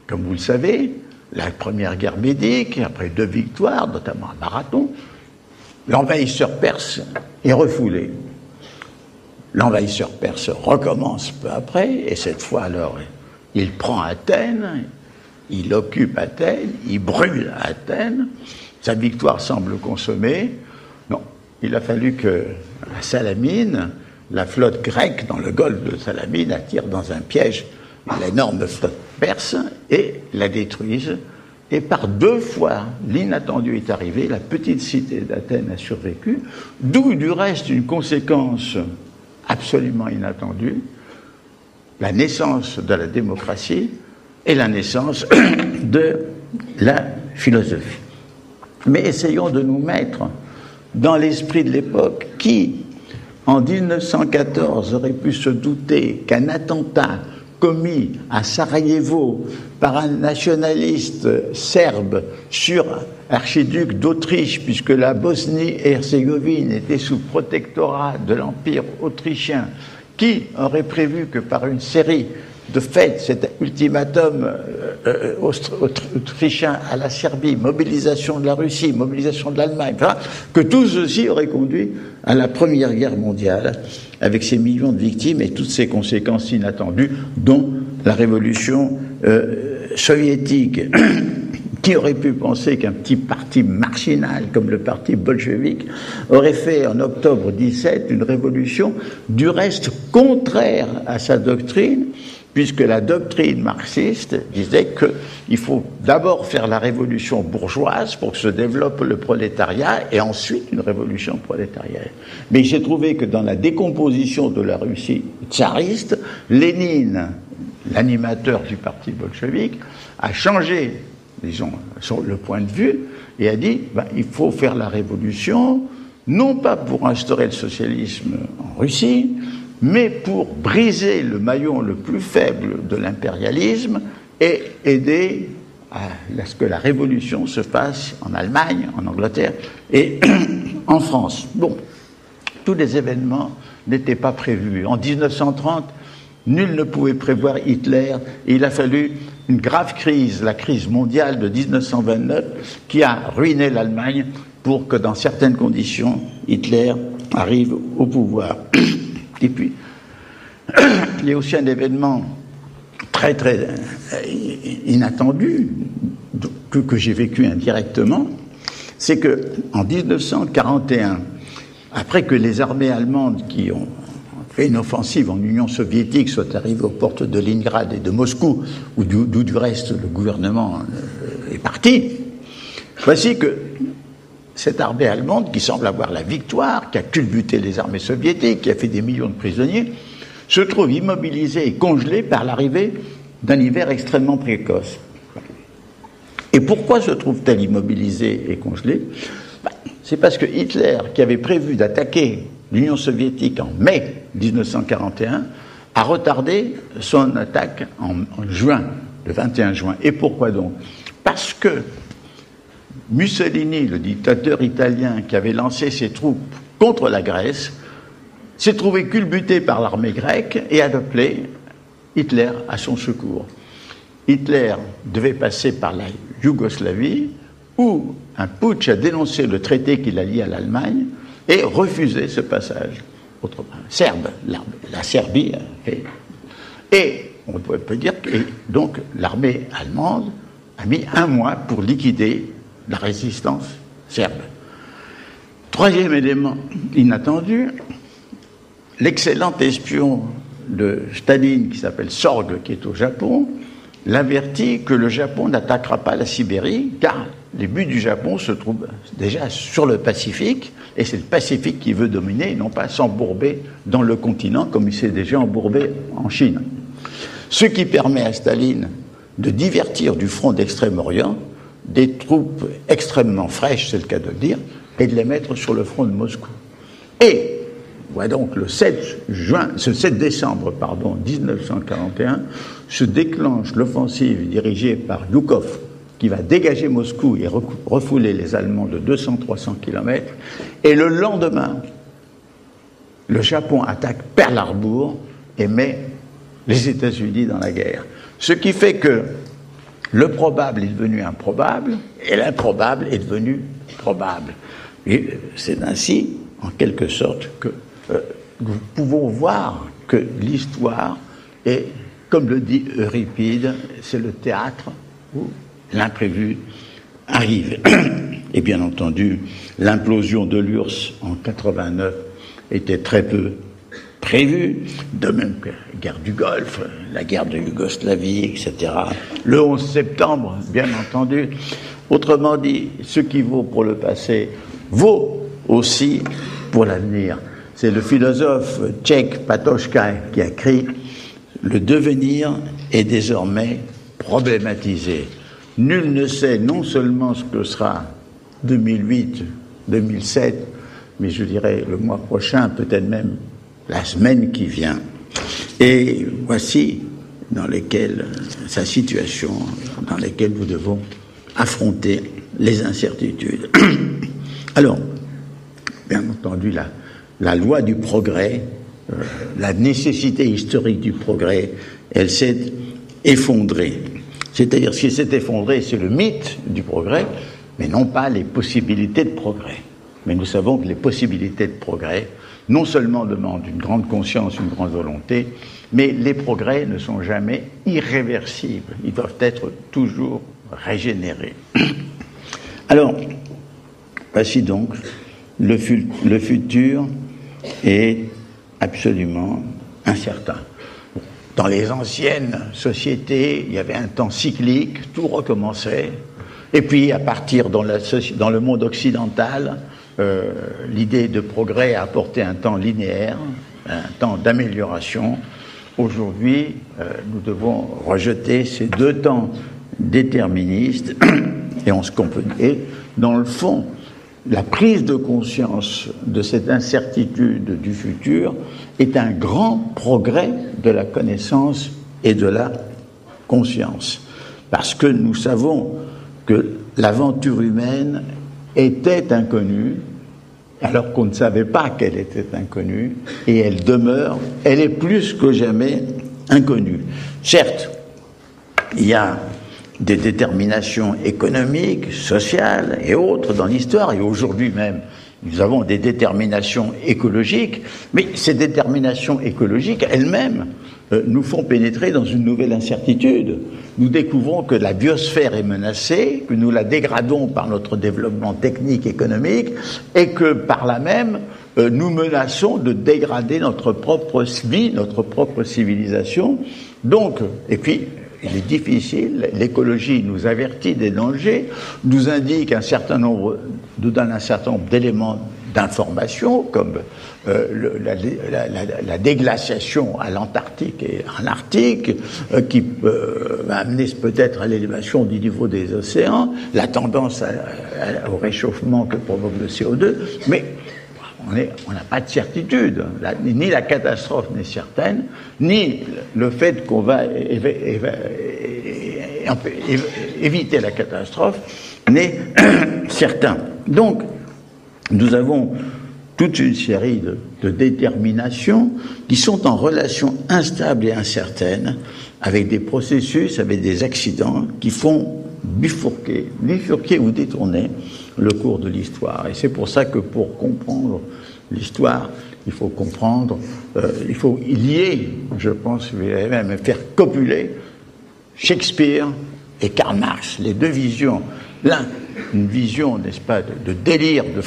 Comme vous le savez, la première guerre médique, après 2 victoires, notamment à Marathon, l'envahisseur perse est refoulé. L'envahisseur perse recommence peu après, et cette fois alors, il prend Athènes, il occupe Athènes, il brûle Athènes, sa victoire semble consommée. Non, il a fallu que à Salamine, la flotte grecque dans le golfe de Salamine attire dans un piège l'énorme flotte perse et la détruise. Et par 2 fois, l'inattendu est arrivé, la petite cité d'Athènes a survécu, d'où du reste une conséquence absolument inattendue, la naissance de la démocratie et la naissance de la philosophie. Mais essayons de nous mettre dans l'esprit de l'époque qui, en 1914, aurait pu se douter qu'un attentat commis à Sarajevo par un nationaliste serbe sur archiduc d'Autriche, puisque la Bosnie-Herzégovine était sous protectorat de l'Empire autrichien, qui aurait prévu que par une série de faits, cet ultimatum autrichien à la Serbie, mobilisation de la Russie, mobilisation de l'Allemagne, enfin, que tout ceci aurait conduit à la Première Guerre mondiale, avec ses millions de victimes et toutes ses conséquences inattendues, dont la révolution soviétique. Qui aurait pu penser qu'un petit parti marginal comme le parti bolchevique aurait fait en octobre 17 une révolution du reste contraire à sa doctrine, puisque la doctrine marxiste disait qu'il faut d'abord faire la révolution bourgeoise pour que se développe le prolétariat et ensuite une révolution prolétarienne. Mais j'ai trouvé que dans la décomposition de la Russie tsariste, Lénine, l'animateur du parti bolchevique, a changé, disons, sur le point de vue, et a dit il faut faire la révolution, non pas pour instaurer le socialisme en Russie, mais pour briser le maillon le plus faible de l'impérialisme et aider à ce que la révolution se fasse en Allemagne, en Angleterre et en France. Bon, tous les événements n'étaient pas prévus. En 1930, nul ne pouvait prévoir Hitler, et il a fallu une grave crise, la crise mondiale de 1929, qui a ruiné l'Allemagne pour que, dans certaines conditions, Hitler arrive au pouvoir. Et puis, il y a aussi un événement très, très inattendu, que j'ai vécu indirectement, c'est qu'en 1941, après que les armées allemandes qui ont fait une offensive en Union soviétique soient arrivées aux portes de Leningrad et de Moscou, d'où du reste le gouvernement est parti, voici que cette armée allemande, qui semble avoir la victoire, qui a culbuté les armées soviétiques, qui a fait des millions de prisonniers, se trouve immobilisée et congelée par l'arrivée d'un hiver extrêmement précoce. Et pourquoi se trouve-t-elle immobilisée et congelée ? C'est parce que Hitler, qui avait prévu d'attaquer l'Union soviétique en mai 1941, a retardé son attaque en juin, le 21 juin. Et pourquoi donc ? Parce que Mussolini, le dictateur italien qui avait lancé ses troupes contre la Grèce, s'est trouvé culbuté par l'armée grecque et a appelé Hitler à son secours. Hitler devait passer par la Yougoslavie, où un putsch a dénoncé le traité qui la liait à l'Allemagne et refusé ce passage. Autrement, la Serbie. Et on peut dire que donc l'armée allemande a mis 1 mois pour liquider la résistance serbe. Troisième élément inattendu, l'excellent espion de Staline, qui s'appelle Sorg, qui est au Japon, l'avertit que le Japon n'attaquera pas la Sibérie, car les buts du Japon se trouvent déjà sur le Pacifique, et c'est le Pacifique qui veut dominer, et non pas s'embourber dans le continent, comme il s'est déjà embourbé en Chine. Ce qui permet à Staline de divertir du front d'Extrême-Orient des troupes extrêmement fraîches, c'est le cas de le dire, et de les mettre sur le front de Moscou. Et voilà donc le 7 décembre 1941, se déclenche l'offensive dirigée par Zhukov, qui va dégager Moscou et refouler les Allemands de 200-300 km. Et le lendemain, le Japon attaque Pearl Harbor et met les États-Unis dans la guerre. Ce qui fait que le probable est devenu improbable et l'improbable est devenu probable. Et c'est ainsi, en quelque sorte, que nous pouvons voir que l'histoire est, comme le dit Euripide, c'est le théâtre où l'imprévu arrive. Et bien entendu, l'implosion de l'URSS en 89 était très peu prévue, de même que la guerre du Golfe, la guerre de Yougoslavie, etc. Le 11 septembre, bien entendu. Autrement dit, ce qui vaut pour le passé vaut aussi pour l'avenir. C'est le philosophe tchèque Patočka qui a écrit « Le devenir est désormais problématisé. Nul ne sait non seulement ce que sera 2008, 2007, mais je dirais le mois prochain, peut-être même la semaine qui vient. » Et voici dans lesquelles sa situation, dans lesquelles nous devons affronter les incertitudes. Alors, bien entendu, la loi du progrès, la nécessité historique du progrès, elle s'est effondrée. C'est-à-dire, ce qui s'est effondré, c'est le mythe du progrès, mais non pas les possibilités de progrès. Mais nous savons que les possibilités de progrès, non seulement demandent une grande conscience, une grande volonté, mais les progrès ne sont jamais irréversibles. Ils doivent être toujours régénérés. Alors, voici donc, le futur est absolument incertain. Dans les anciennes sociétés, il y avait un temps cyclique, tout recommençait. Et puis, à partir dans le monde occidental, l'idée de progrès a apporté un temps linéaire, un temps d'amélioration. Aujourd'hui, nous devons rejeter ces deux temps déterministes et dans le fond, la prise de conscience de cette incertitude du futur est un grand progrès de la connaissance et de la conscience. Parce que nous savons que l'aventure humaine était inconnue, alors qu'on ne savait pas qu'elle était inconnue, et elle demeure, elle est plus que jamais inconnue. Certes, il y a des déterminations économiques, sociales et autres dans l'histoire, et aujourd'hui même, nous avons des déterminations écologiques, mais ces déterminations écologiques elles-mêmes nous font pénétrer dans une nouvelle incertitude. Nous découvrons que la biosphère est menacée, que nous la dégradons par notre développement technique, économique, et que par là même, nous menaçons de dégrader notre propre vie, notre propre civilisation. Donc, et puis, il est difficile, l'écologie nous avertit des dangers, nous donne un certain nombre d'éléments d'information, comme la déglaciation à l'Antarctique et en Arctique, qui va amener peut-être à l'élévation du niveau des océans, la tendance au réchauffement que provoque le CO2, mais on n'a pas de certitude. Ni la catastrophe n'est certaine, ni le fait qu'on va éviter la catastrophe n'est certain. Donc, nous avons toute une série de déterminations qui sont en relation instable et incertaine avec des processus, avec des accidents qui font bifurquer ou détourner le cours de l'histoire. Et c'est pour ça que pour comprendre l'histoire, il faut comprendre, il faut lier, je pense, même faire copuler Shakespeare et Karl Marx, les deux visions. L'un, une vision, n'est-ce pas, de délire, de